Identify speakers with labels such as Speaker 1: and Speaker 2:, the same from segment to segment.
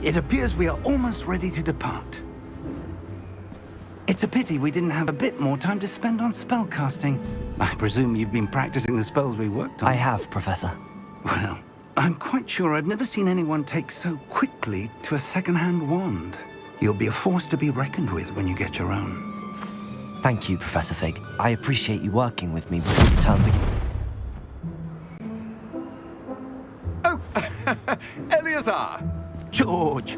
Speaker 1: It appears we are almost ready to depart. It's a pity we didn't have a bit more time to spend on spellcasting. I presume you've been practicing the spells we worked on.
Speaker 2: I have, Professor.
Speaker 1: Well, I'm quite sure I've never seen anyone take so quickly to a second-hand wand. You'll be a force to be reckoned with when you get your own.
Speaker 2: Thank you, Professor Fig. I appreciate you working with me before the term begins.
Speaker 3: Oh, Eleazar!
Speaker 1: George!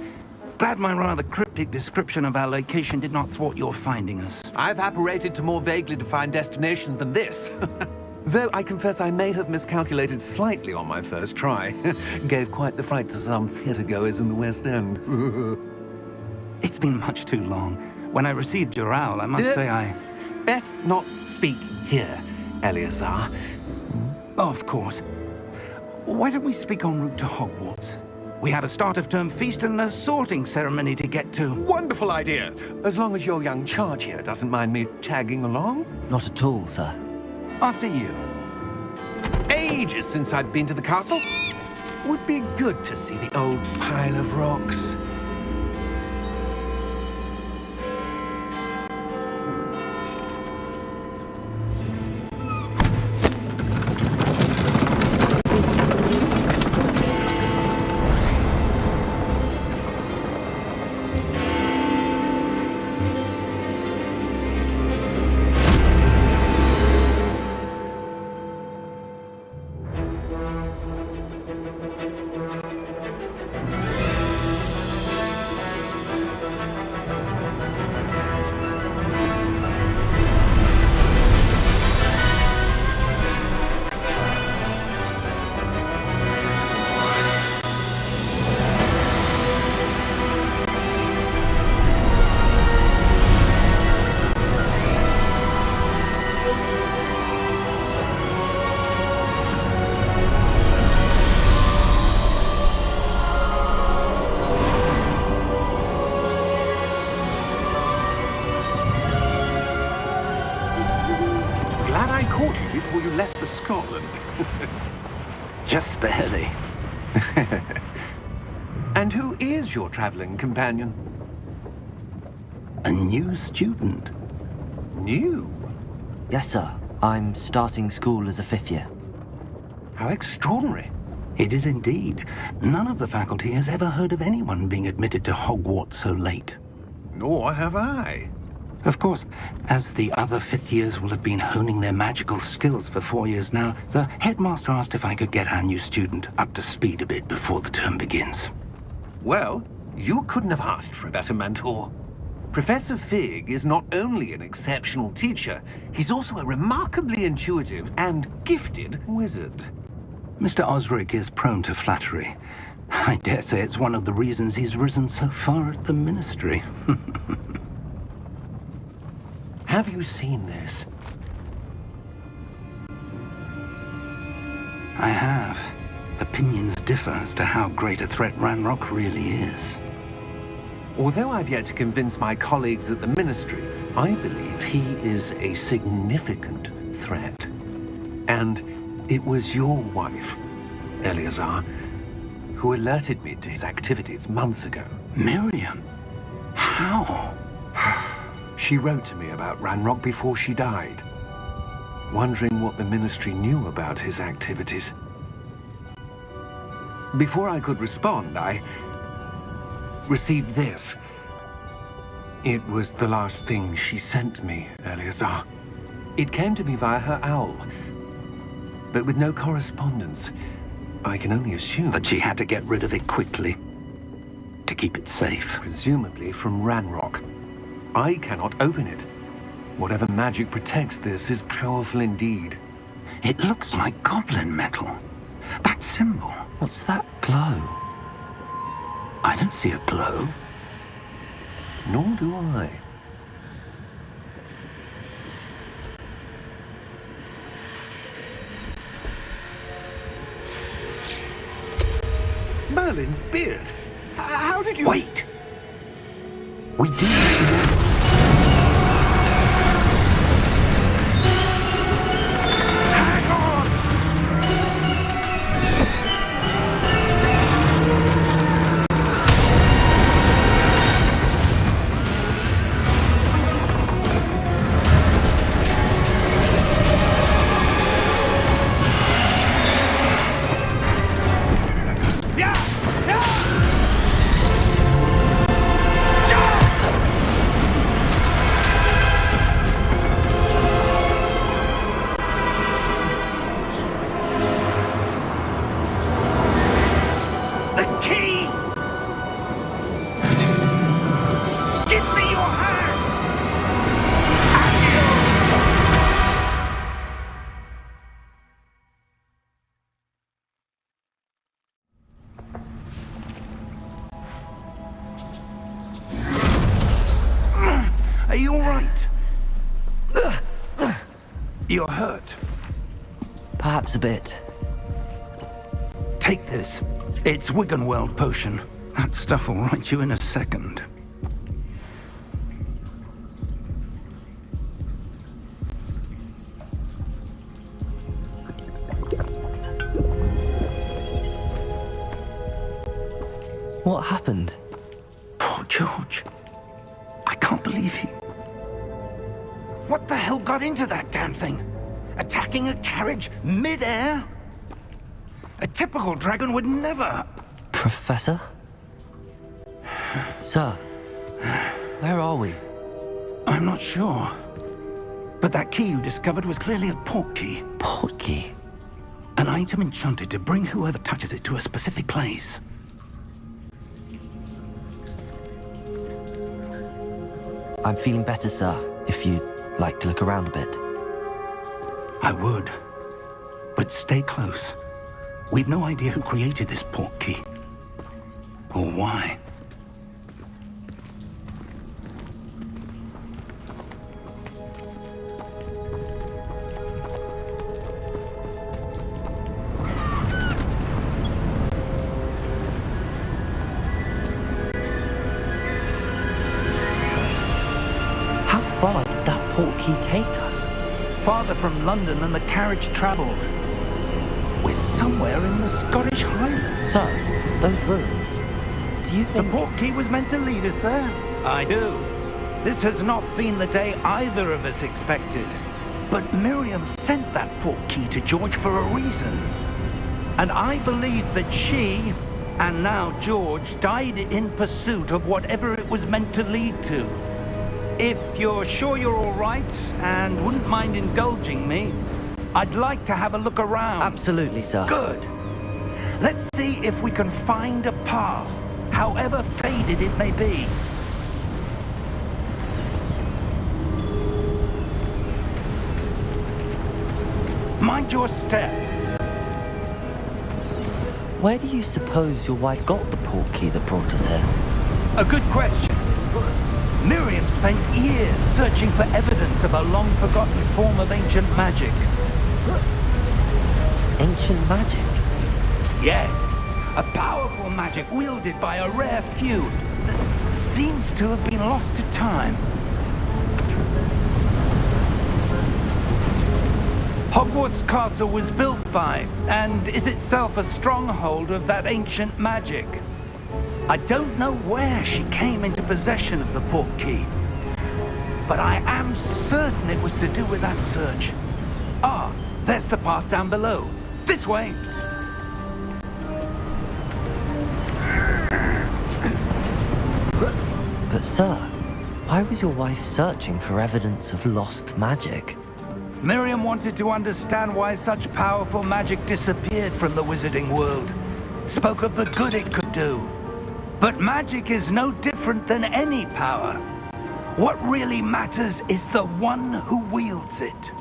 Speaker 1: Glad my rather cryptic description of our location did not thwart your finding us.
Speaker 3: I've apparated to more vaguely defined destinations than this. Though I confess I may have miscalculated slightly on my first try. Gave quite the fright to some theatre-goers in the West End.
Speaker 1: It's been much too long. When I received your owl, I must say I...
Speaker 3: Best not speak here, Eleazar.
Speaker 1: Of course. Why don't we speak en route to Hogwarts? We have a start-of-term feast and a sorting ceremony to get to.
Speaker 3: Wonderful idea! As long as your young charge here doesn't mind me tagging along.
Speaker 2: Not at all, sir.
Speaker 1: After you.
Speaker 3: Ages since I'd been to the castle. Would be good to see the old pile of rocks.
Speaker 1: Before you left for Scotland. Just barely.
Speaker 3: And who is your traveling companion?
Speaker 1: A new student.
Speaker 3: New?
Speaker 2: Yes, sir. I'm starting school as a 5th year.
Speaker 3: How extraordinary.
Speaker 1: It is indeed. None of the faculty has ever heard of anyone being admitted to Hogwarts so late.
Speaker 3: Nor have I.
Speaker 1: Of course, as the other 5th years will have been honing their magical skills for 4 years now, the headmaster asked if I could get our new student up to speed a bit before the term begins.
Speaker 3: Well, you couldn't have asked for a better mentor. Professor Fig is not only an exceptional teacher, he's also a remarkably intuitive and gifted wizard.
Speaker 1: Mr. Osric is prone to flattery. I dare say it's one of the reasons he's risen so far at the Ministry.
Speaker 3: Have you seen this?
Speaker 1: I have. Opinions differ as to how great a threat Ranrock really is.
Speaker 3: Although I've yet to convince my colleagues at the Ministry, I believe he is a significant threat. And it was your wife, Eleazar, who alerted me to his activities months ago.
Speaker 1: Miriam? How?
Speaker 3: She wrote to me about Ranrock before she died, wondering what the Ministry knew about his activities. Before I could respond, I received this. It was the last thing she sent me, Eleazar. It came to me via her owl, but with no correspondence. I can only assume
Speaker 1: that she had to get rid of it quickly, to keep it safe.
Speaker 3: Presumably from Ranrock. I cannot open it. Whatever magic protects this is powerful indeed.
Speaker 1: It looks like goblin metal. That symbol.
Speaker 2: What's that glow?
Speaker 1: I don't see a glow.
Speaker 3: Nor do I. Merlin's beard. How did you...
Speaker 1: Wait! We do... You're hurt.
Speaker 2: Perhaps a bit.
Speaker 1: Take this. It's Wiggenweld potion. That stuff will right you in a second.
Speaker 2: What happened?
Speaker 1: Poor George. I can't believe he... What the hell got into that damn thing? Attacking a carriage mid-air? A typical dragon would never...
Speaker 2: Professor? Sir, where are we?
Speaker 1: I'm not sure. But that key you discovered was clearly a port key.
Speaker 2: Port key?
Speaker 1: An item enchanted to bring whoever touches it to a specific place.
Speaker 2: I'm feeling better, sir, if you'd like to look around a bit.
Speaker 1: I would. But stay close. We've no idea who created this port key. Or why.
Speaker 2: How far did that port key take us?
Speaker 1: Farther from London than the carriage travelled. We're somewhere in the Scottish Highlands.
Speaker 2: Sir, those ruins. Do you
Speaker 1: The
Speaker 2: think...
Speaker 1: port key was meant to lead us there? I do. This has not been the day either of us expected. But Miriam sent that port key to George for a reason. And I believe that she, and now George, died in pursuit of whatever it was meant to lead to. If you're sure you're all right and wouldn't mind indulging me, I'd like to have a look around.
Speaker 2: Absolutely, sir.
Speaker 1: Good. Let's see if we can find a path, however faded it may be. Mind your step.
Speaker 2: Where do you suppose your wife got the port key that brought us here?
Speaker 1: A good question. Miriam spent years searching for evidence of a long-forgotten form of ancient magic.
Speaker 2: Ancient magic?
Speaker 1: Yes, a powerful magic wielded by a rare few that seems to have been lost to time. Hogwarts Castle was built by, and is itself a stronghold of that ancient magic. I don't know where she came into possession of the port key, but I am certain it was to do with that search. Ah, there's the path down below. This way.
Speaker 2: But sir, why was your wife searching for evidence of lost magic?
Speaker 1: Miriam wanted to understand why such powerful magic disappeared from the wizarding world. Spoke of the good it could do. But magic is no different than any power. What really matters is the one who wields it.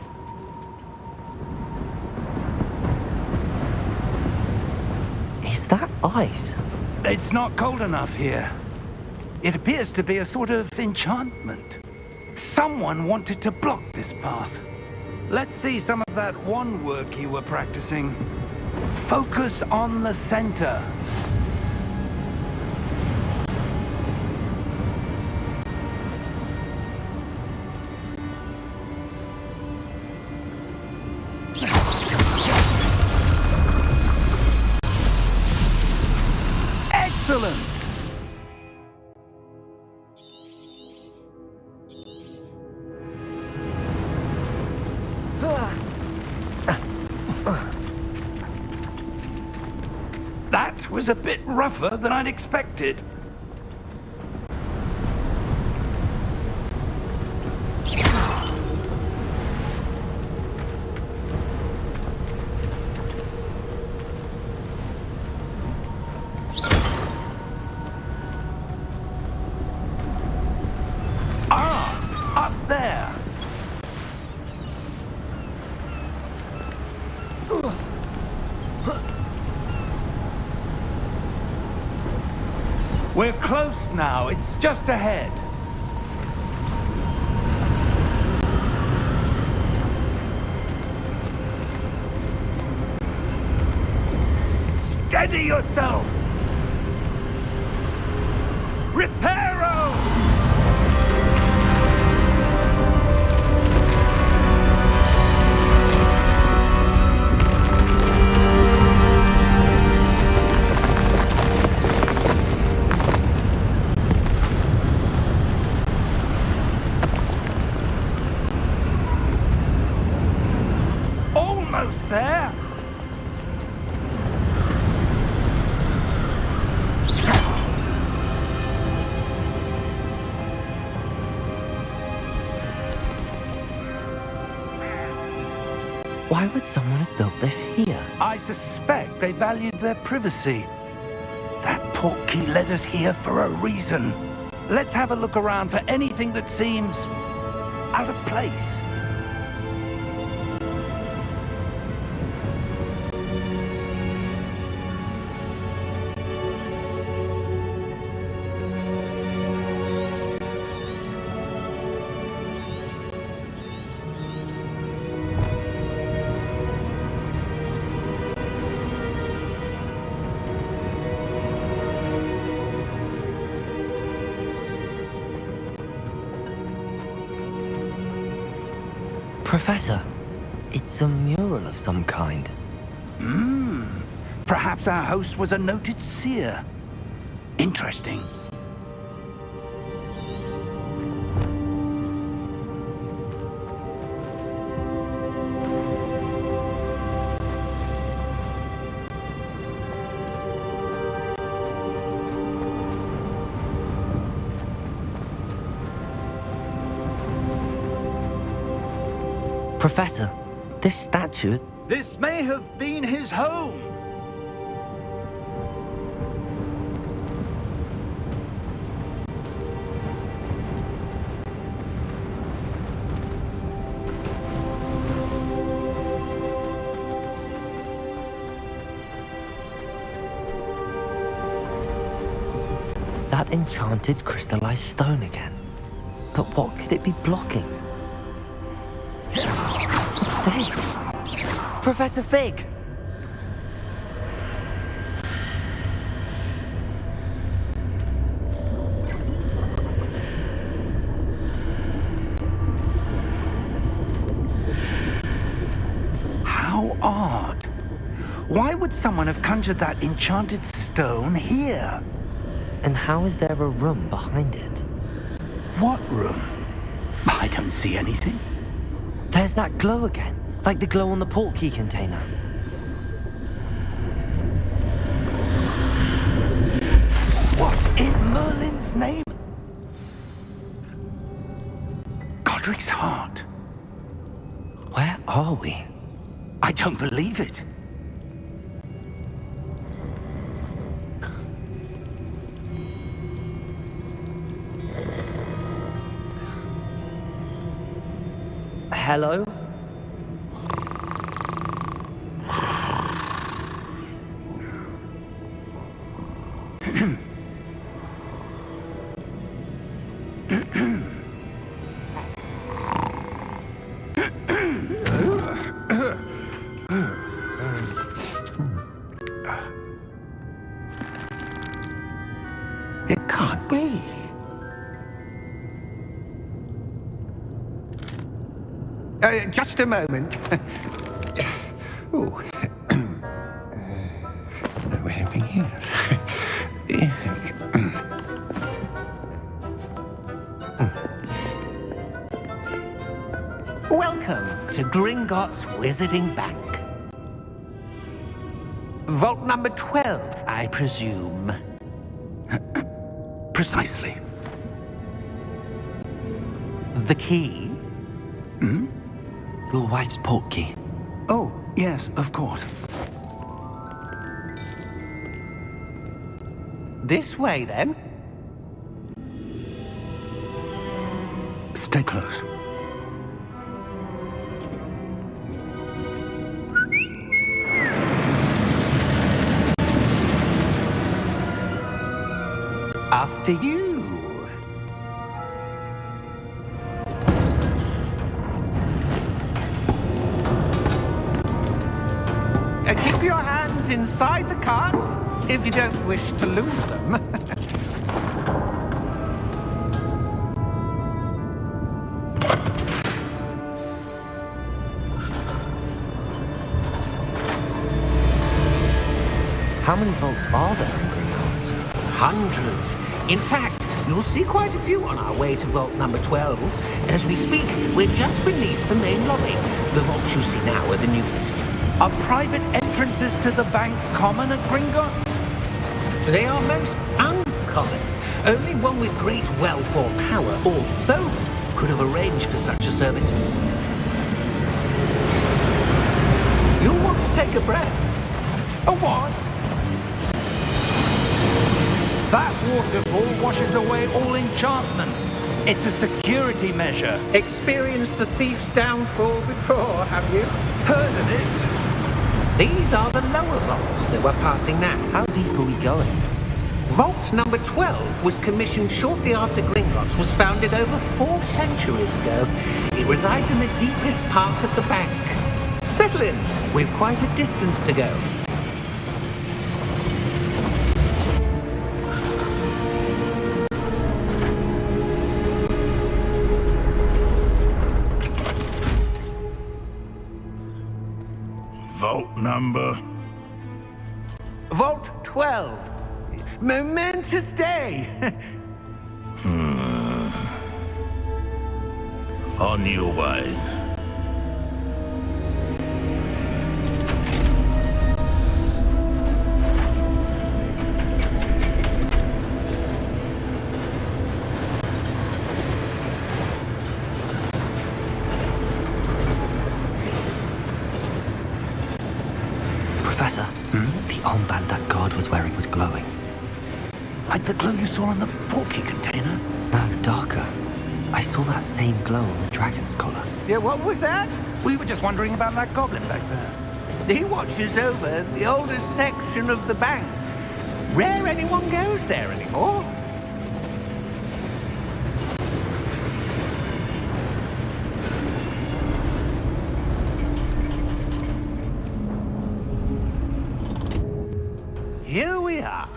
Speaker 2: Is that ice?
Speaker 1: It's not cold enough here. It appears to be a sort of enchantment. Someone wanted to block this path. Let's see some of that wand work you were practicing. Focus on the center. Excellent! That was a bit rougher than I'd expected. Up there. We're close now. It's just ahead. Steady yourself! Reparo! Almost there!
Speaker 2: Why would someone have built this here?
Speaker 1: I suspect they valued their privacy. That portkey led us here for a reason. Let's have a look around for anything that seems out of place.
Speaker 2: Professor, it's a mural of some kind.
Speaker 1: Perhaps our host was a noted seer. Interesting.
Speaker 2: Professor, this statue...
Speaker 1: This may have been his home.
Speaker 2: That enchanted crystallized stone again. But what could it be blocking? What's this? Professor Fig!
Speaker 1: How odd. Why would someone have conjured that enchanted stone here?
Speaker 2: And how is there a room behind it?
Speaker 1: What room? I don't see anything.
Speaker 2: There's that glow again, like the glow on the portkey container.
Speaker 1: What in Merlin's name? Godric's heart.
Speaker 2: Where are we?
Speaker 1: I don't believe it.
Speaker 2: Hello?
Speaker 1: It can't be.
Speaker 3: Just a moment. Oh. Anything here?
Speaker 4: Welcome to Gringotts Wizarding Bank. Vault number 12, I presume.
Speaker 1: Precisely.
Speaker 4: The key?
Speaker 2: Your wife's portkey.
Speaker 1: Oh, yes, of course.
Speaker 4: This way, then.
Speaker 1: Stay close.
Speaker 4: After you. Keep your hands keys inside the carts, if you don't wish to lose them.
Speaker 2: How many vaults are there in Gringotts?
Speaker 4: Hundreds. In fact, you'll see quite a few on our way to vault number 12. As we speak, we're just beneath the main lobby. The vaults you see now are the newest.
Speaker 1: Are private entrances to the bank common at Gringotts?
Speaker 4: They are most uncommon. Only one with great wealth or power, or both, could have arranged for such a service. You'll want to take a breath.
Speaker 1: A what? That waterfall washes away all enchantments. It's a security measure.
Speaker 4: Experienced the thief's downfall before, have you?
Speaker 1: Heard of it?
Speaker 4: These are the lower vaults that we're passing now.
Speaker 2: How deep are we going?
Speaker 4: Vault number 12 was commissioned shortly after Gringotts was founded over 4 centuries ago. It resides in the deepest part of the bank. Settle in. We've quite a distance to go.
Speaker 5: Vault number?
Speaker 4: Vault 12. Momentous day.
Speaker 5: On your way.
Speaker 2: Professor, the armband that guard was wearing was glowing.
Speaker 1: Like the glow you saw on the porky container?
Speaker 2: No, darker. I saw that same glow on the dragon's collar.
Speaker 4: Yeah, what was that?
Speaker 1: We were just wondering about that goblin back there.
Speaker 4: He watches over the oldest section of the bank. Rare anyone goes there anymore. Here we are.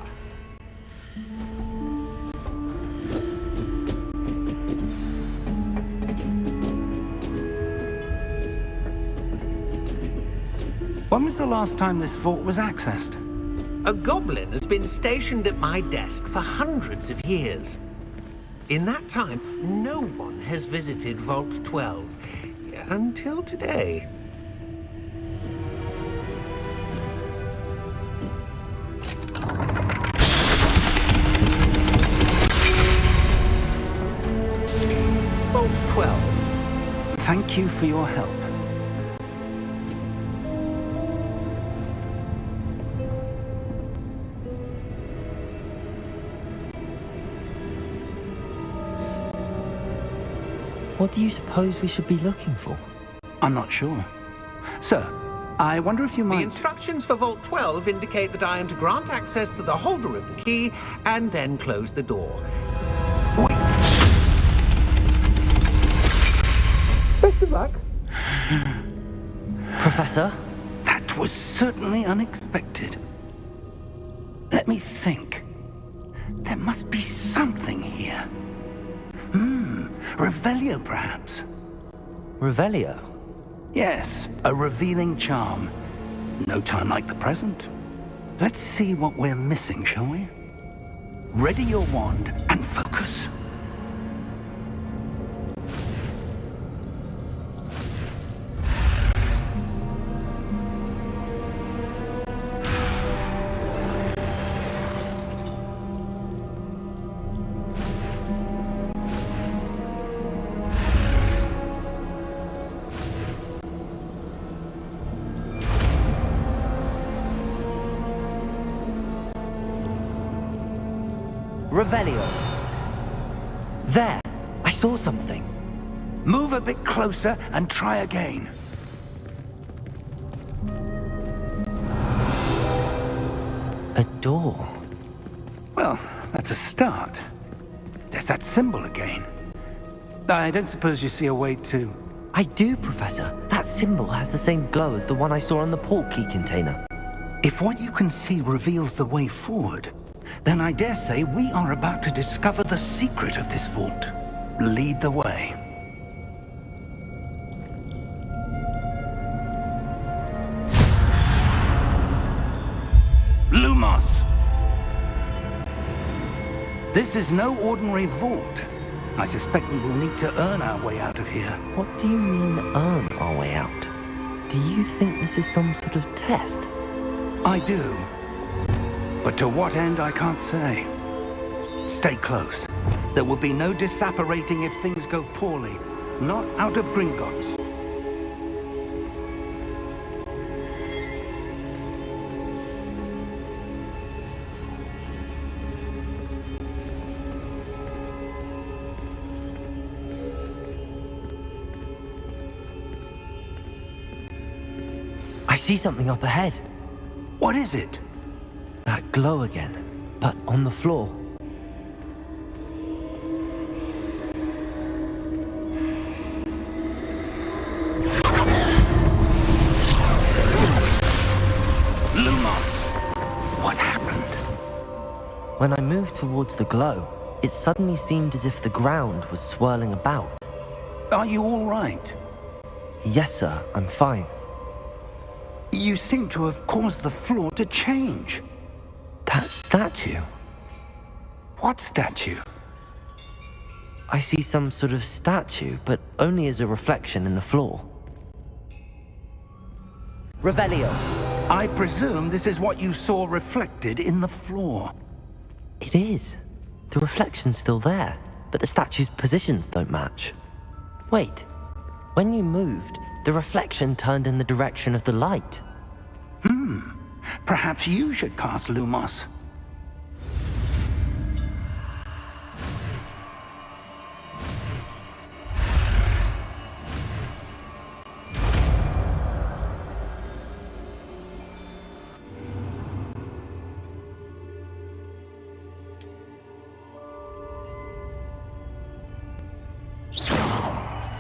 Speaker 1: When was the last time this vault was accessed?
Speaker 4: A goblin has been stationed at my desk for hundreds of years. In that time, no one has visited Vault 12 until today. Vault 12.
Speaker 1: Thank you for your help.
Speaker 2: What do you suppose we should be looking for?
Speaker 1: I'm not sure. Sir, I wonder if you
Speaker 4: The
Speaker 1: might...
Speaker 4: instructions for Vault 12 indicate that I am to grant access to the holder of the key and then close the door.
Speaker 1: Wait!
Speaker 4: Best of luck.
Speaker 2: Professor?
Speaker 1: That was certainly unexpected. Let me think. There must be something here. Revelio, perhaps?
Speaker 2: Revelio?
Speaker 1: Yes, a revealing charm. No time like the present. Let's see what we're missing, shall we? Ready your wand and focus.
Speaker 2: Revelio. There! I saw something.
Speaker 1: Move a bit closer and try again.
Speaker 2: A door.
Speaker 1: Well, that's a start. There's that symbol again. I don't suppose you see a way to...
Speaker 2: I do, Professor. That symbol has the same glow as the one I saw on the port key container.
Speaker 1: If what you can see reveals the way forward, then I dare say we are about to discover the secret of this vault. Lead the way. Lumos! This is no ordinary vault. I suspect we will need to earn our way out of here.
Speaker 2: What do you mean, earn our way out? Do you think this is some sort of test?
Speaker 1: I do. But to what end, I can't say. Stay close. There will be no disapparating if things go poorly. Not out of Gringotts.
Speaker 2: I see something up ahead.
Speaker 1: What is it?
Speaker 2: That glow again, but on the floor.
Speaker 1: Lumos! What happened?
Speaker 2: When I moved towards the glow, it suddenly seemed as if the ground was swirling about.
Speaker 1: Are you all right?
Speaker 2: Yes, sir, I'm fine.
Speaker 1: You seem to have caused the floor to change.
Speaker 2: That statue?
Speaker 1: What statue?
Speaker 2: I see some sort of statue, but only as a reflection in the floor. Revelio.
Speaker 1: I presume this is what you saw reflected in the floor.
Speaker 2: It is. The reflection's still there, but the statue's positions don't match. Wait. When you moved, the reflection turned in the direction of the light.
Speaker 1: Perhaps you should cast Lumos.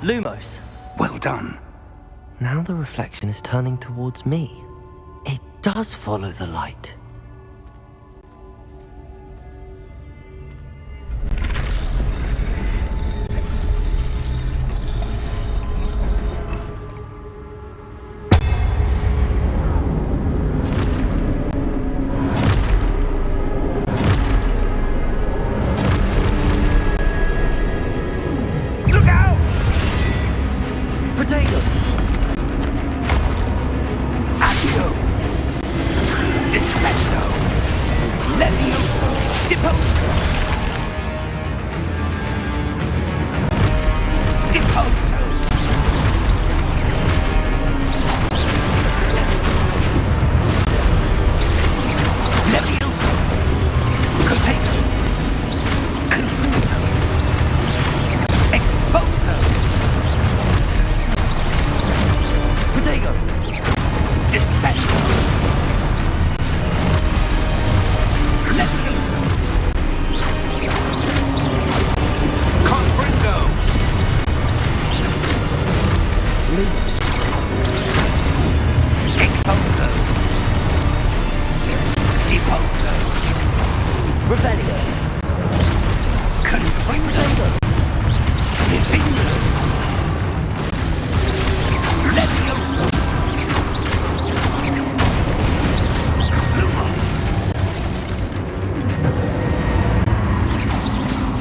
Speaker 2: Lumos.
Speaker 1: Well done.
Speaker 2: Now the reflection is turning towards me. It does follow the light.
Speaker 1: Look out!
Speaker 2: Potato!
Speaker 1: Accio! Descendo! Levioso! Deposo! Deposo! Levioso! Potato! Confuso! Exposo!
Speaker 2: Potato!
Speaker 1: Descendo! Levioso! Confringo!
Speaker 2: Lumos.
Speaker 1: Exposo! Deposo!
Speaker 2: Revelio.
Speaker 1: Confringo! Defendo! Levioso! Lumos!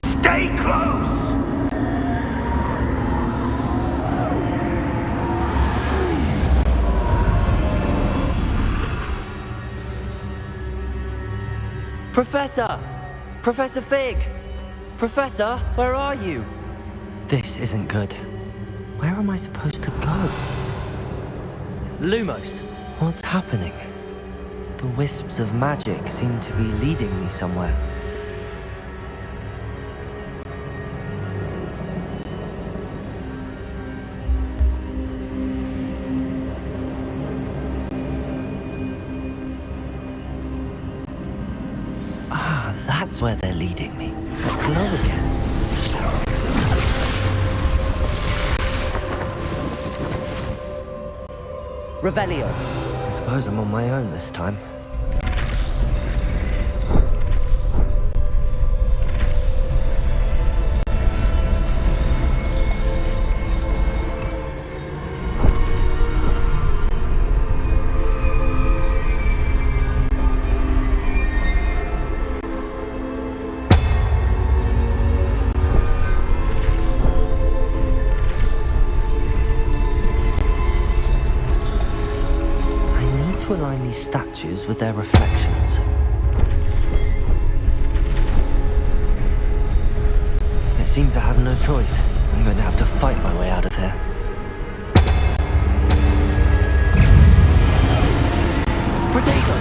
Speaker 1: Stay close!
Speaker 2: Professor! Professor Fig! Professor, where are you? This isn't good. Where am I supposed to go? Lumos, what's happening? The wisps of magic seem to be leading me somewhere. Ah, that's where they're leading me. That glow again. Revelio. I suppose I'm on my own this time. Align these statues with their reflections. It seems I have no choice. I'm going to have to fight my way out of here. Protego!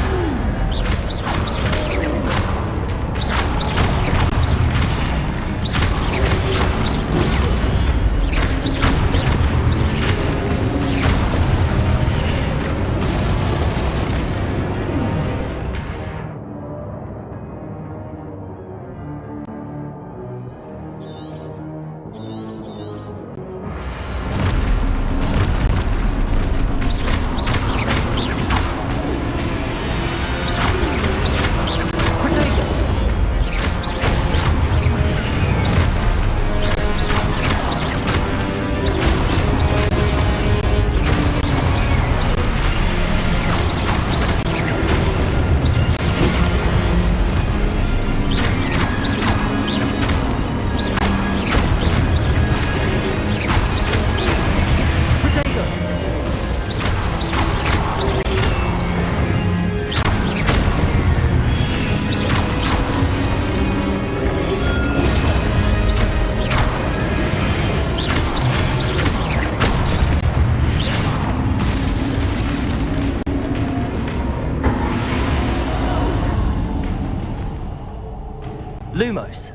Speaker 2: Lumos.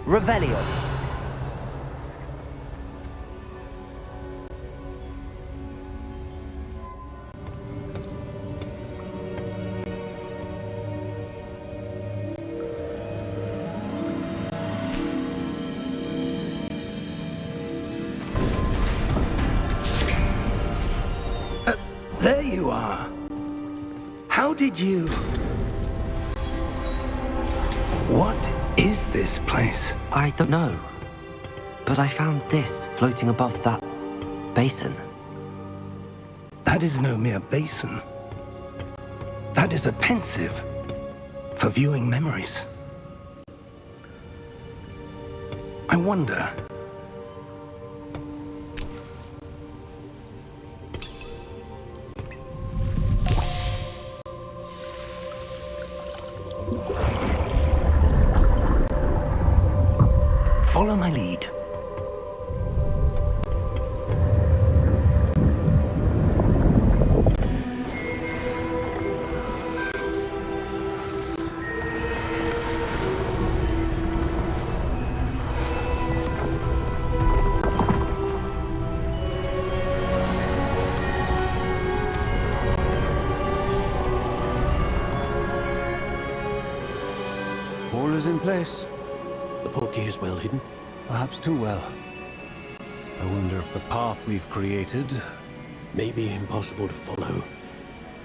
Speaker 2: Revelio.
Speaker 1: There you are. How did you... What is this place?
Speaker 2: I don't know. But I found this floating above that basin.
Speaker 1: That is no mere basin. That is a pensive for viewing memories. I wonder... Follow my lead.
Speaker 5: All is in place.
Speaker 3: The portkey is well hidden.
Speaker 5: Perhaps too well. I wonder if the path we've created...
Speaker 3: May be impossible to follow.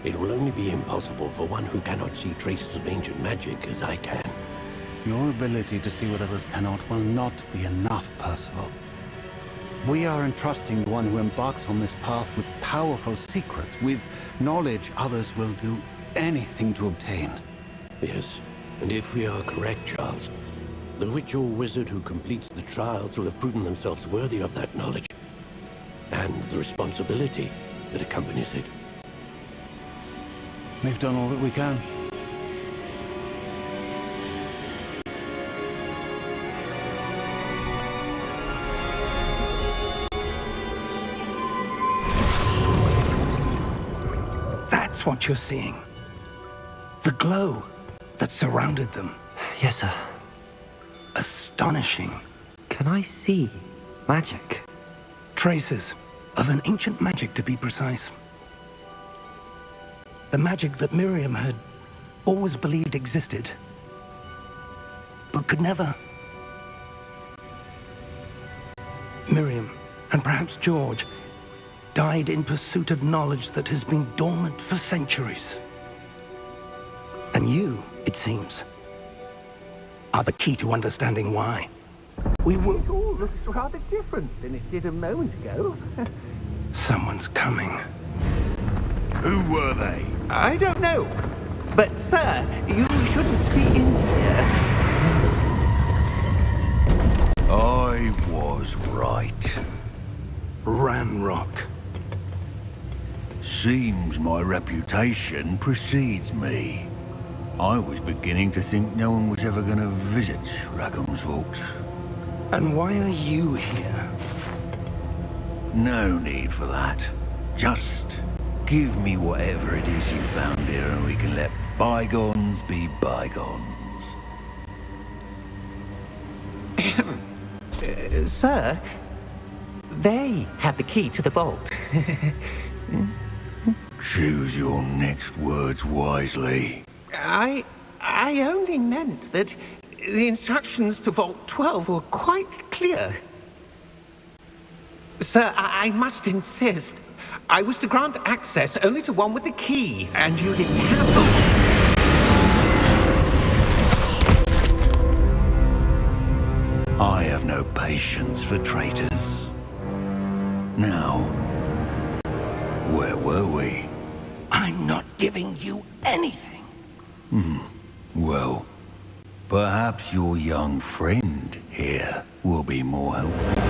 Speaker 3: It will only be impossible for one who cannot see traces of ancient magic as I can.
Speaker 5: Your ability to see what others cannot will not be enough, Percival. We are entrusting the one who embarks on this path with powerful secrets, with knowledge others will do anything to obtain.
Speaker 3: Yes, and if we are correct, Charles, the witch or wizard who completes the trials will have proven themselves worthy of that knowledge, and the responsibility that accompanies it.
Speaker 5: We've done all that we can.
Speaker 1: That's what you're seeing. The glow that surrounded them.
Speaker 2: Yes, sir.
Speaker 1: Astonishing.
Speaker 2: Can I see magic?
Speaker 1: Traces of an ancient magic, to be precise. The magic that Miriam had always believed existed, but could never. Miriam, and perhaps George, died in pursuit of knowledge that has been dormant for centuries. And you, it seems, are the key to understanding why. We were...
Speaker 4: It all looks rather different than it did a moment ago.
Speaker 1: Someone's coming.
Speaker 6: Who were they?
Speaker 4: I don't know. But, sir, you shouldn't be in here.
Speaker 6: I was right.
Speaker 1: Ramrock.
Speaker 6: Seems my reputation precedes me. I was beginning to think no one was ever going to visit Rackham's vault.
Speaker 1: And why are you here?
Speaker 6: No need for that. Just give me whatever it is you found here and we can let bygones be bygones.
Speaker 4: Sir, they had the key to the vault.
Speaker 6: Choose your next words wisely.
Speaker 4: I only meant that the instructions to Vault 12 were quite clear. Sir, I must insist. I was to grant access only to one with the key, and you didn't have them.
Speaker 6: I have no patience for traitors. Now, where were we?
Speaker 1: I'm not giving you anything.
Speaker 6: Well, perhaps your young friend here will be more helpful.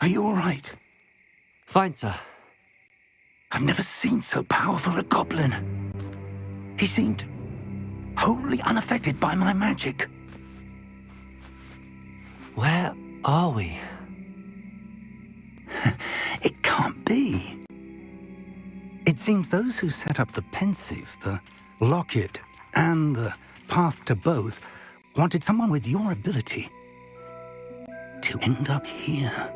Speaker 1: Are you all right?
Speaker 2: Fine, sir.
Speaker 1: I've never seen so powerful a goblin. He seemed wholly unaffected by my magic.
Speaker 2: Where are we?
Speaker 1: It can't be. It seems those who set up the pensive, the locket, and the path to both wanted someone with your ability to end up here.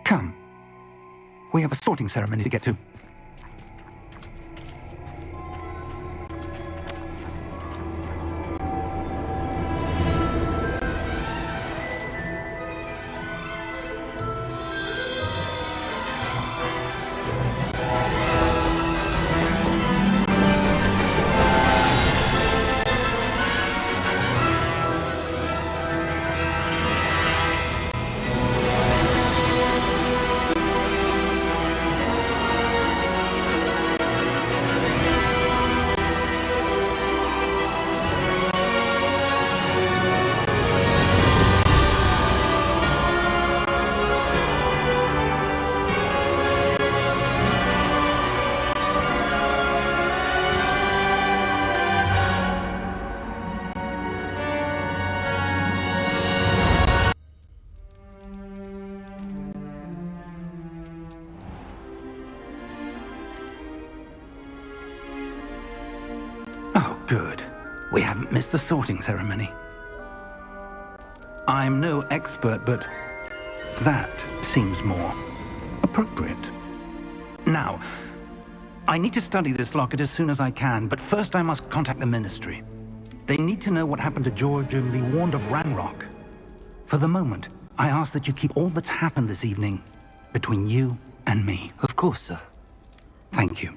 Speaker 1: Come. We have a sorting ceremony to get to. It's the sorting ceremony. I'm no expert, but that seems more appropriate. Now, I need to study this locket as soon as I can, but first I must contact the Ministry. They need to know what happened to George and be warned of Ranrock. For the moment, I ask that you keep all that's happened this evening between you and me.
Speaker 2: Of course, sir.
Speaker 1: Thank you.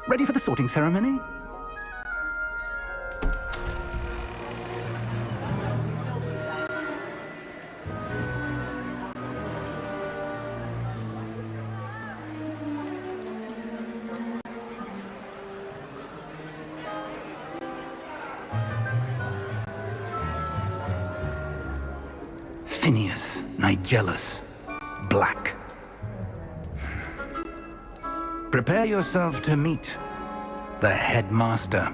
Speaker 1: Ready for the sorting ceremony? Phineas, Nigellus, Black. Prepare yourself to meet the headmaster.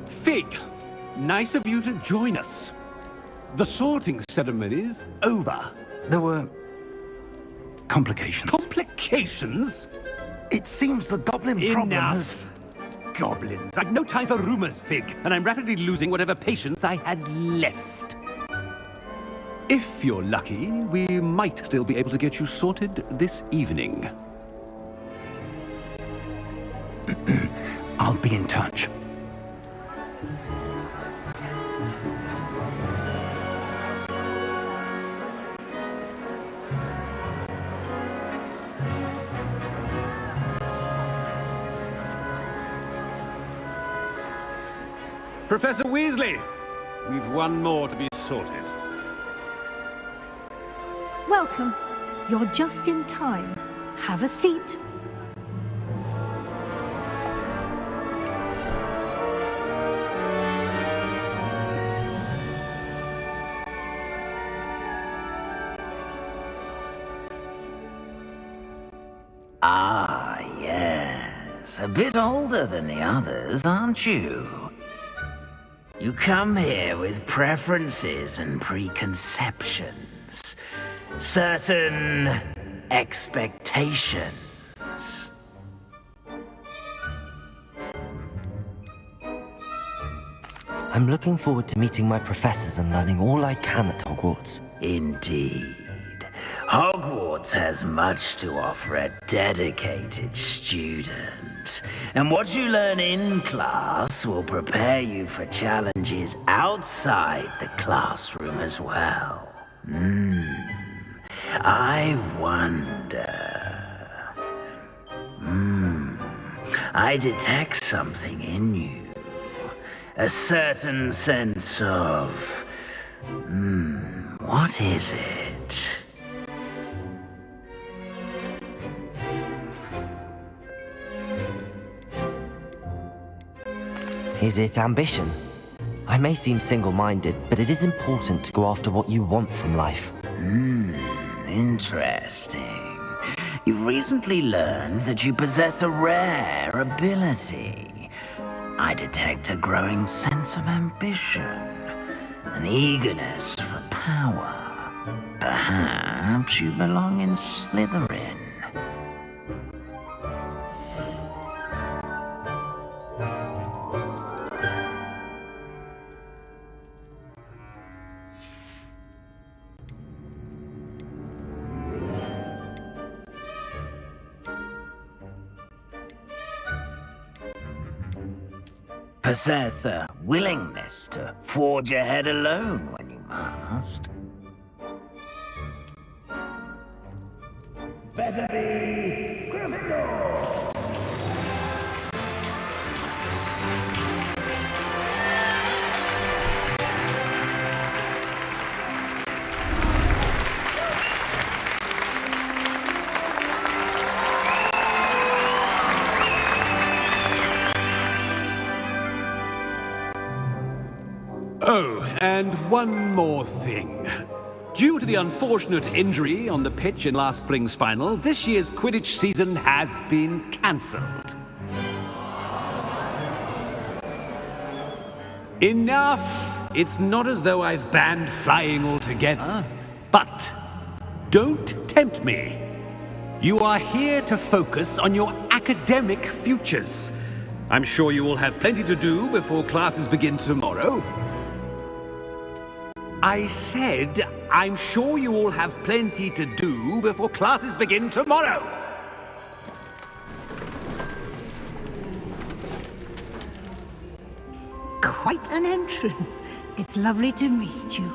Speaker 3: Fig, nice of you to join us. The sorting ceremony's over.
Speaker 1: There were complications.
Speaker 3: Complications?
Speaker 1: It seems the goblin problem has...
Speaker 3: Enough! Goblins. I've no time for rumors, Fig, and I'm rapidly losing whatever patience I had left. If you're lucky, we might still be able to get you sorted this evening.
Speaker 1: I'll be in touch.
Speaker 3: Professor Weasley, we've one more to be sorted.
Speaker 7: Welcome. You're just in time. Have a seat.
Speaker 8: Ah, yes. A bit older than the others, aren't you? You come here with preferences and preconceptions. Certain expectations.
Speaker 2: I'm looking forward to meeting my professors and learning all I can at Hogwarts.
Speaker 8: Indeed. Hogwarts has much to offer a dedicated student. And what you learn in class will prepare you for challenges outside the classroom as well. I wonder... I detect something in you. A certain sense of... what is it?
Speaker 2: Is it ambition? I may seem single-minded, but it is important to go after what you want from life.
Speaker 8: Interesting. You've recently learned that you possess a rare ability. I detect a growing sense of ambition, an eagerness for power. Perhaps you belong in Slytherin. Possess a willingness to forge ahead alone when you must. Better be Gryffindor!
Speaker 3: Oh, and one more thing. Due to the unfortunate injury on the pitch in last spring's final, this year's Quidditch season has been cancelled. Enough! It's not as though I've banned flying altogether, but don't tempt me. You are here to focus on your academic futures.
Speaker 9: I'm sure you all have plenty to do before classes begin tomorrow. I said, I'm sure you all have plenty to do before classes begin tomorrow.
Speaker 7: Quite an entrance. It's lovely to meet you.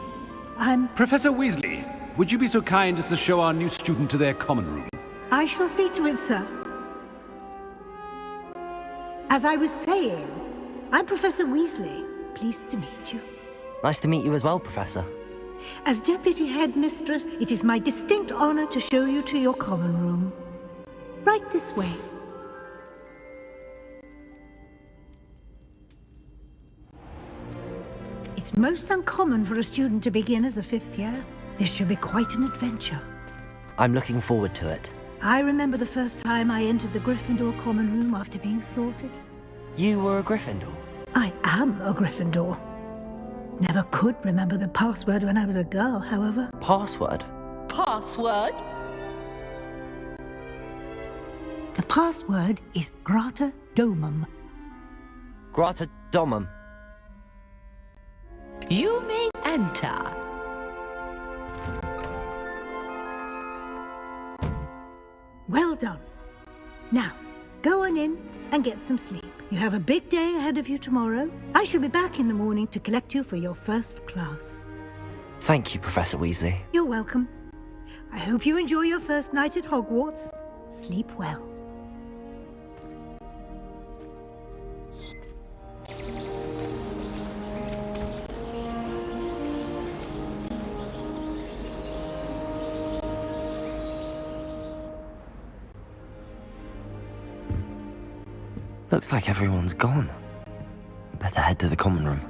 Speaker 7: I'm...
Speaker 9: Professor Weasley, would you be so kind as to show our new student to their common room?
Speaker 7: I shall see to it, sir. As I was saying, I'm Professor Weasley. Pleased to meet you.
Speaker 2: Nice to meet you as well, Professor.
Speaker 7: As Deputy Headmistress, it is my distinct honor to show you to your common room. Right this way. It's most uncommon for a student to begin as a 5th year. This should be quite an adventure.
Speaker 2: I'm looking forward to it.
Speaker 7: I remember the first time I entered the Gryffindor common room after being sorted.
Speaker 2: You were a Gryffindor?
Speaker 7: I am a Gryffindor. Never could remember the password when I was a girl, however.
Speaker 2: Password?
Speaker 10: Password?
Speaker 7: The password is Grata Domum.
Speaker 2: Grata Domum.
Speaker 10: You may enter.
Speaker 7: Well done. Now, go on in and get some sleep. You have a big day ahead of you tomorrow. I shall be back in the morning to collect you for your first class.
Speaker 2: Thank you, Professor Weasley.
Speaker 7: You're welcome. I hope you enjoy your first night at Hogwarts. Sleep well.
Speaker 2: Looks like everyone's gone. Better head to the common room.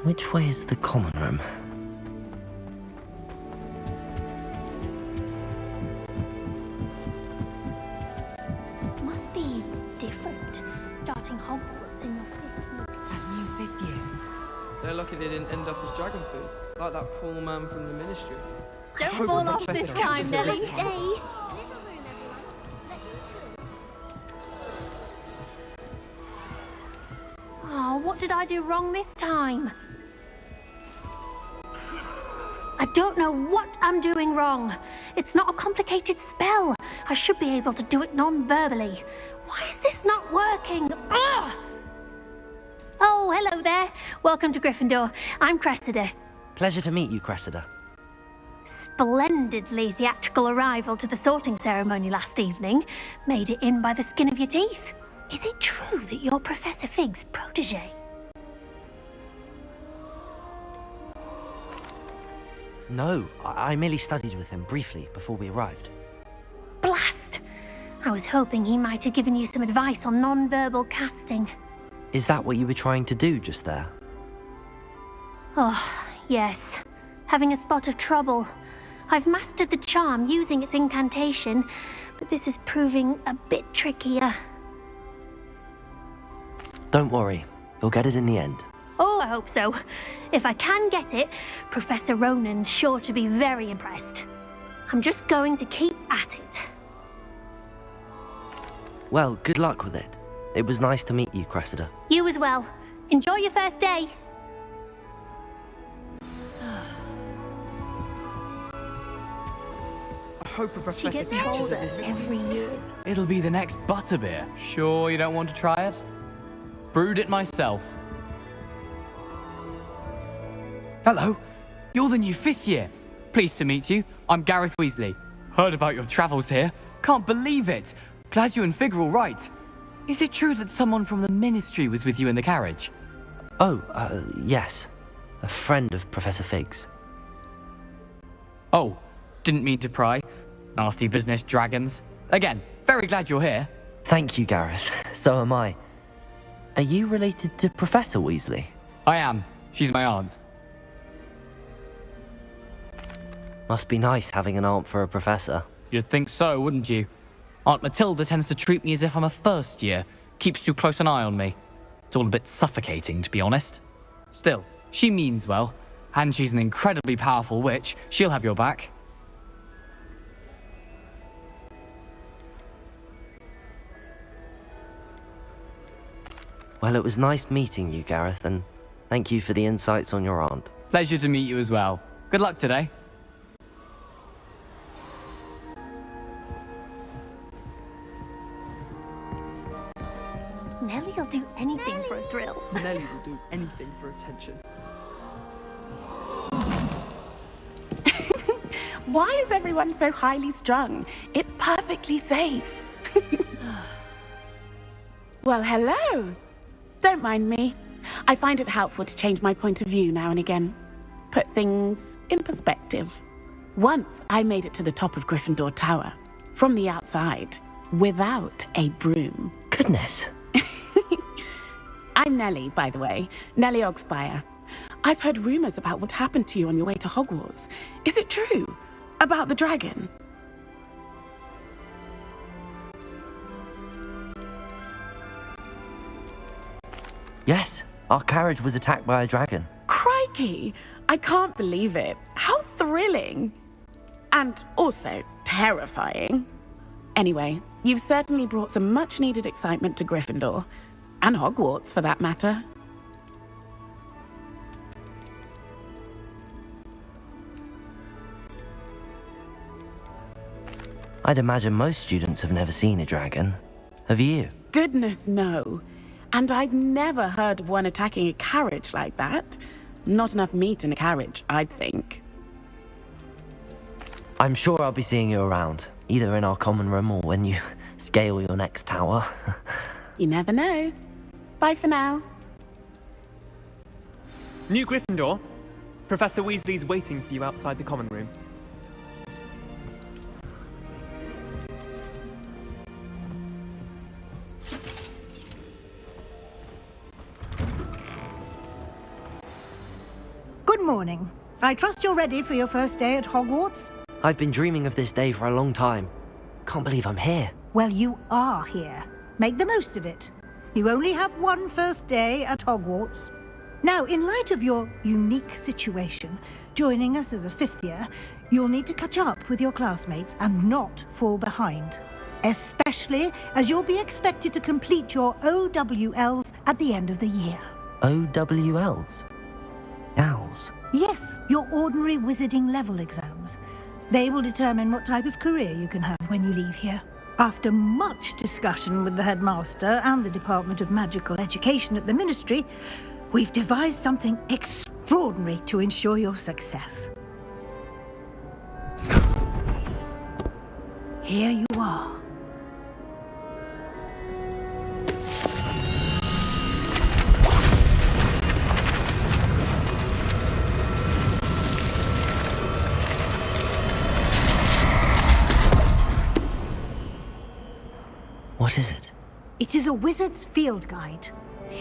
Speaker 2: Which way is the common room?
Speaker 11: Must be different, starting Hogwarts in your 5th year.
Speaker 12: That new 5th year. They're lucky they didn't end up as dragon food, like that poor man from the Ministry.
Speaker 11: Don't fall off this time, Nelly. Stay. Oh, what did I do wrong this time? I don't know what I'm doing wrong. It's not a complicated spell. I should be able to do it non-verbally. Why is this not working? Ugh! Oh, hello there. Welcome to Gryffindor. I'm Cressida.
Speaker 2: Pleasure to meet you, Cressida.
Speaker 11: Splendidly theatrical arrival to the sorting ceremony last evening. Made it in by the skin of your teeth. Is it true that you're Professor Fig's protege?
Speaker 2: No, I merely studied with him briefly before we arrived.
Speaker 11: Blast! I was hoping he might have given you some advice on non-verbal casting.
Speaker 2: Is that what you were trying to do just there?
Speaker 11: Oh, yes. Having a spot of trouble. I've mastered the charm using its incantation, but this is proving a bit trickier.
Speaker 2: Don't worry, you'll get it in the end.
Speaker 11: Oh, I hope so. If I can get it, Professor Ronan's sure to be very impressed. I'm just going to keep at it.
Speaker 2: Well, good luck with it. It was nice to meet you, Cressida.
Speaker 11: You as well. Enjoy your first day.
Speaker 12: I hope a professor
Speaker 11: She gets
Speaker 12: catches
Speaker 11: older
Speaker 12: it this time.
Speaker 11: every year.
Speaker 13: It'll be the next butterbeer. Sure you don't want to try it? Brewed it myself. Hello, you're the new 5th year. Pleased to meet you. I'm Gareth Weasley. Heard about your travels here. Can't believe it. Glad you and Fig are all right. Is it true that someone from the Ministry was with you in the carriage?
Speaker 2: Oh, yes. A friend of Professor Fig's.
Speaker 13: Oh, didn't mean to pry. Nasty business, dragons. Again, very glad you're here.
Speaker 2: Thank you, Gareth. So am I. Are you related to Professor Weasley?
Speaker 13: I am. She's my aunt.
Speaker 2: Must be nice having an aunt for a professor.
Speaker 13: You'd think so, wouldn't you? Aunt Matilda tends to treat me as if I'm a first year, keeps too close an eye on me. It's all a bit suffocating, to be honest. Still, she means well, and she's an incredibly powerful witch. She'll have your back.
Speaker 2: Well, it was nice meeting you, Gareth, and thank you for the insights on your aunt.
Speaker 13: Pleasure to meet you as well. Good luck today.
Speaker 11: Nellie'll do anything for a thrill.
Speaker 12: Nellie will do anything for attention.
Speaker 14: Why is everyone so highly strung? It's perfectly safe. Well, hello. Don't mind me. I find it helpful to change my point of view now and again. Put things in perspective. Once I made it to the top of Gryffindor Tower, from the outside, without a broom.
Speaker 2: Goodness.
Speaker 14: I'm Nellie, by the way. Nellie Ogspire. I've heard rumors about what happened to you on your way to Hogwarts. Is it true? About the dragon?
Speaker 2: Yes, our carriage was attacked by a dragon.
Speaker 14: Crikey! I can't believe it. How thrilling! And also terrifying. Anyway, you've certainly brought some much-needed excitement to Gryffindor. And Hogwarts, for that matter.
Speaker 2: I'd imagine most students have never seen a dragon. Have you?
Speaker 14: Goodness, no. And I've never heard of one attacking a carriage like that. Not enough meat in a carriage, I'd think.
Speaker 2: I'm sure I'll be seeing you around, either in our common room or when you scale your next tower.
Speaker 14: You never know. Bye for now.
Speaker 15: New Gryffindor. Professor Weasley's waiting for you outside the common room.
Speaker 7: Good morning. I trust you're ready for your first day at Hogwarts?
Speaker 2: I've been dreaming of this day for a long time. Can't believe I'm here.
Speaker 7: Well, you are here. Make the most of it. You only have one first day at Hogwarts. Now, in light of your unique situation, joining us as a fifth year, you'll need to catch up with your classmates and not fall behind. Especially as you'll be expected to complete your OWLs at the end of the year.
Speaker 2: OWLs? Owls?
Speaker 7: Yes, your ordinary wizarding level exams. They will determine what type of career you can have when you leave here. After much discussion with the headmaster and the Department of Magical Education at the Ministry, we've devised something extraordinary to ensure your success. Here you are.
Speaker 2: What is it?
Speaker 7: It is a wizard's field guide.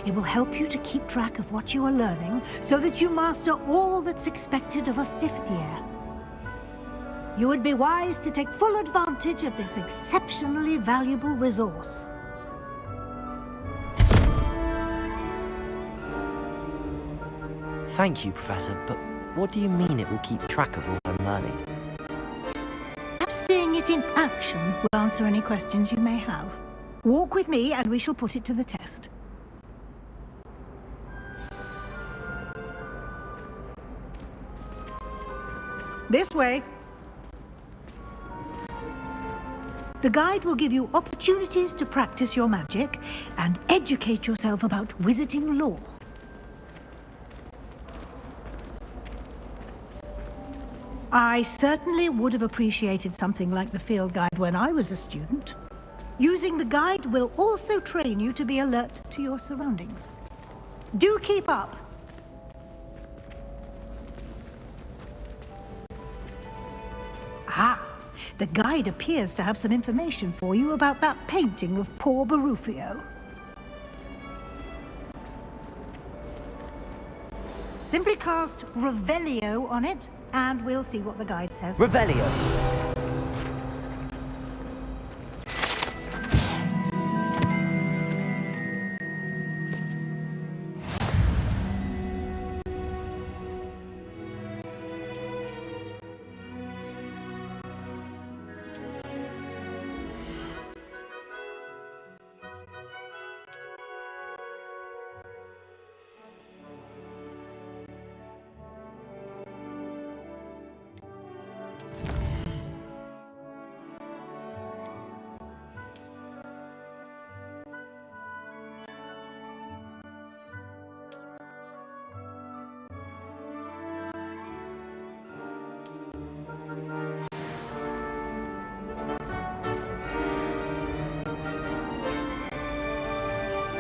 Speaker 7: It will help you to keep track of what you are learning so that you master all that's expected of a fifth year. You would be wise to take full advantage of this exceptionally valuable resource.
Speaker 2: Thank you, Professor, but what do you mean it will keep track of what I'm learning?
Speaker 7: Perhaps seeing it in action will answer any questions you may have. Walk with me and we shall put it to the test. This way. The guide will give you opportunities to practice your magic and educate yourself about wizarding lore. I certainly would have appreciated something like the field guide when I was a student. Using the guide will also train you to be alert to your surroundings. Do keep up. Ah, the guide appears to have some information for you about that painting of poor Barufio. Simply cast Revelio on it, and we'll see what the guide says.
Speaker 2: Revelio.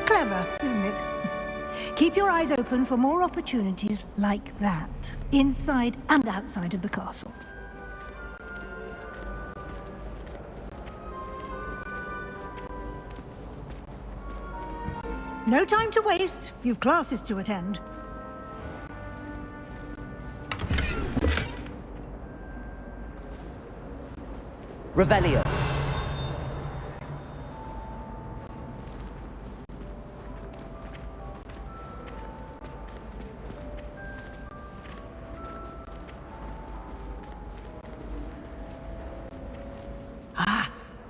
Speaker 7: Clever, isn't it? Keep your eyes open for more opportunities like that, inside and outside of the castle. No time to waste. You've classes to attend.
Speaker 2: Revelio.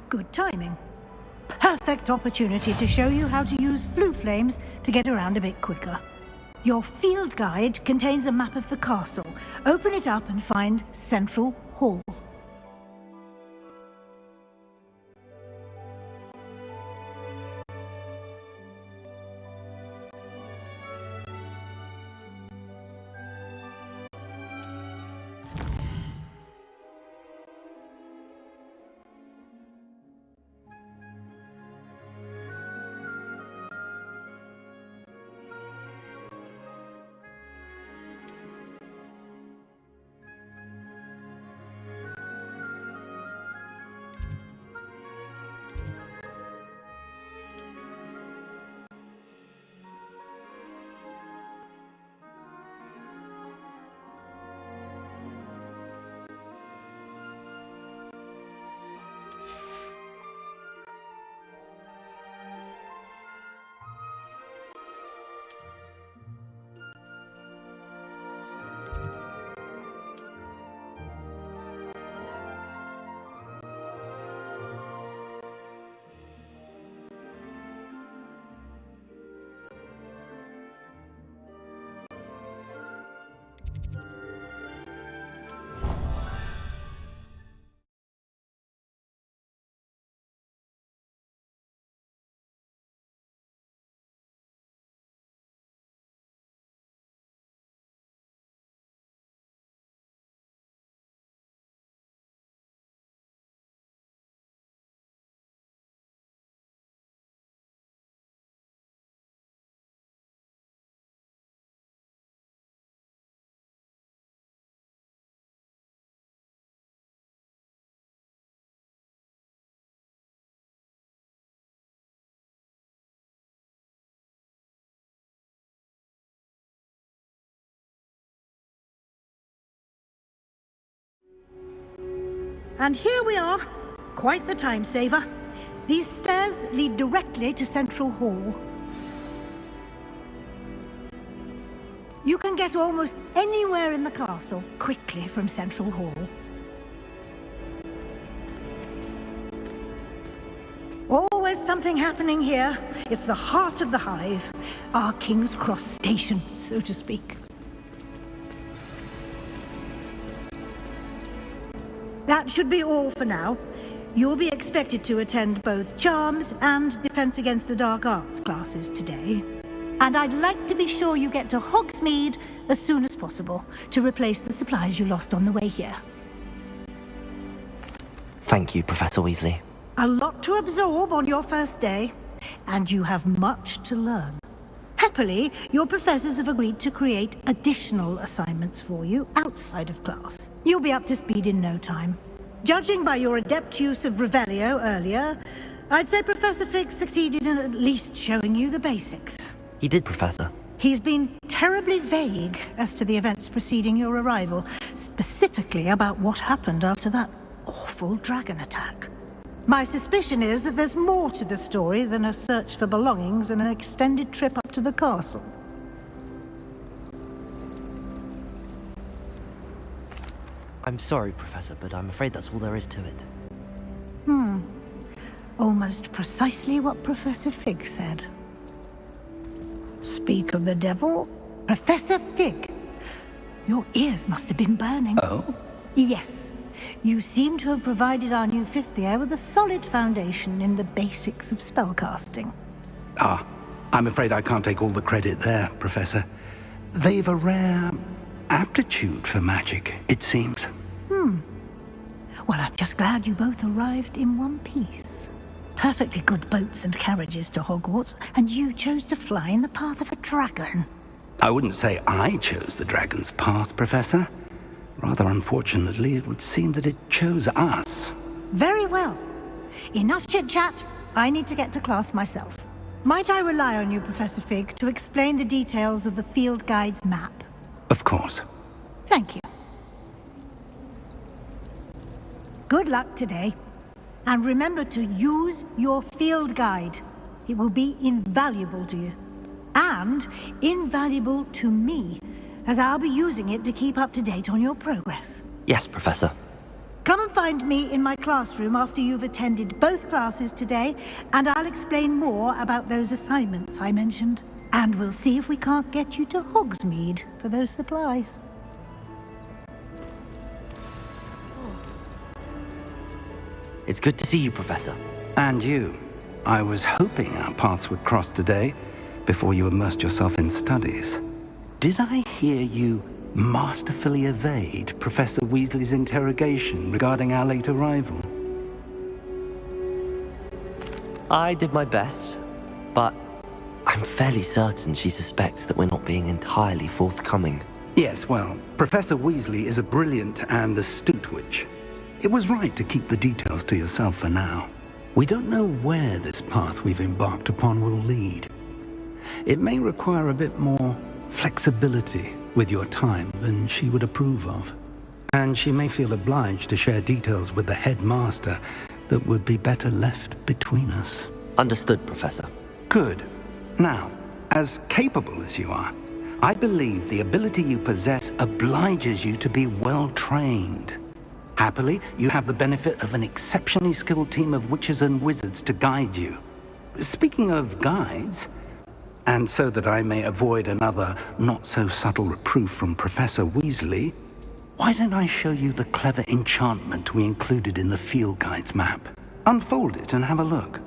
Speaker 7: Good timing. Perfect opportunity to show you how to use flue flames to get around a bit quicker. Your field guide contains a map of the castle. Open it up and find Central Hall. And here we are. Quite the time saver. These stairs lead directly to Central Hall. You can get almost anywhere in the castle quickly from Central Hall. Always something happening here. It's the heart of the hive. Our King's Cross station, so to speak. That should be all for now. You'll be expected to attend both Charms and Defense Against the Dark Arts classes today. And I'd like to be sure you get to Hogsmeade as soon as possible to replace the supplies you lost on the way here.
Speaker 2: Thank you, Professor Weasley.
Speaker 7: A lot to absorb on your first day, and you have much to learn. Happily, your professors have agreed to create additional assignments for you outside of class. You'll be up to speed in no time. Judging by your adept use of Revelio earlier, I'd say Professor Fig succeeded in at least showing you the basics.
Speaker 2: He did, Professor.
Speaker 7: He's been terribly vague as to the events preceding your arrival, specifically about what happened after that awful dragon attack. My suspicion is that there's more to the story than a search for belongings and an extended trip up to the castle.
Speaker 2: I'm sorry, Professor, but I'm afraid that's all there is to it.
Speaker 7: Almost precisely what Professor Fig said. Speak of the devil, Professor Fig. Your ears must have been burning.
Speaker 1: Oh?
Speaker 7: Yes. You seem to have provided our new fifth year with a solid foundation in the basics of spellcasting.
Speaker 1: Ah, I'm afraid I can't take all the credit there, Professor. They've a rare aptitude for magic, it seems.
Speaker 7: Well, I'm just glad you both arrived in one piece. Perfectly good boats and carriages to Hogwarts, and you chose to fly in the path of a dragon.
Speaker 1: I wouldn't say I chose the dragon's path, Professor. Rather unfortunately, it would seem that it chose us.
Speaker 7: Very well. Enough chit-chat. I need to get to class myself. Might I rely on you, Professor Fig, to explain the details of the field guide's map?
Speaker 1: Of course.
Speaker 7: Thank you. Good luck today. And remember to use your field guide. It will be invaluable to you. And invaluable to me, as I'll be using it to keep up to date on your progress.
Speaker 2: Yes, Professor.
Speaker 7: Come and find me in my classroom after you've attended both classes today, and I'll explain more about those assignments I mentioned. And we'll see if we can't get you to Hogsmeade for those supplies.
Speaker 2: It's good to see you, Professor.
Speaker 1: And you. I was hoping our paths would cross today, before you immersed yourself in studies. Did I hear you masterfully evade Professor Weasley's interrogation regarding our late arrival?
Speaker 2: I did my best, but I'm fairly certain she suspects that we're not being entirely forthcoming.
Speaker 1: Yes, well, Professor Weasley is a brilliant and astute witch. It was right to keep the details to yourself for now. We don't know where this path we've embarked upon will lead. It may require a bit more flexibility with your time than she would approve of. And she may feel obliged to share details with the headmaster that would be better left between us.
Speaker 2: Understood, Professor.
Speaker 1: Good. Now, as capable as you are, I believe the ability you possess obliges you to be well trained. Happily, you have the benefit of an exceptionally skilled team of witches and wizards to guide you. Speaking of guides, and so that I may avoid another not-so-subtle reproof from Professor Weasley, why don't I show you the clever enchantment we included in the field guide's map? Unfold it and have a look.